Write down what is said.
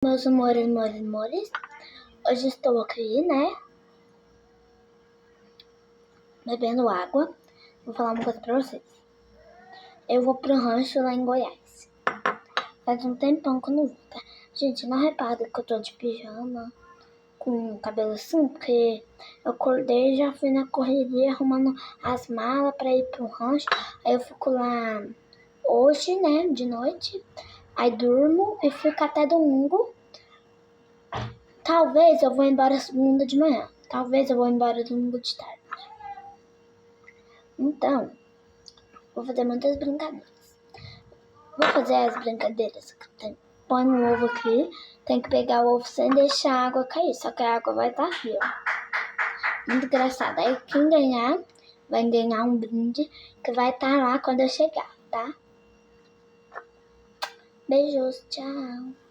meus amores. Hoje estou aqui, né? Bebendo água. Vou falar uma coisa pra vocês. Eu vou pro rancho lá em Goiás. Faz um tempão que eu não vou, tá? Gente, não repara que eu tô de pijama, com o cabelo assim, porque eu acordei e já fui na correria arrumando as malas pra ir pro rancho. Aí eu fico lá hoje, né, de noite. Aí durmo e fico até domingo. Talvez eu vou embora segunda de manhã. Talvez eu vou embora domingo de tarde. Então, vou fazer muitas brincadeiras. Vou fazer as brincadeiras que tem. Põe um ovo aqui, tem que pegar o ovo sem deixar a água cair. Só que a água vai estar aqui, ó. Muito engraçado. Aí quem ganhar, vai ganhar um brinde que vai estar lá quando eu chegar, tá? Beijos, tchau.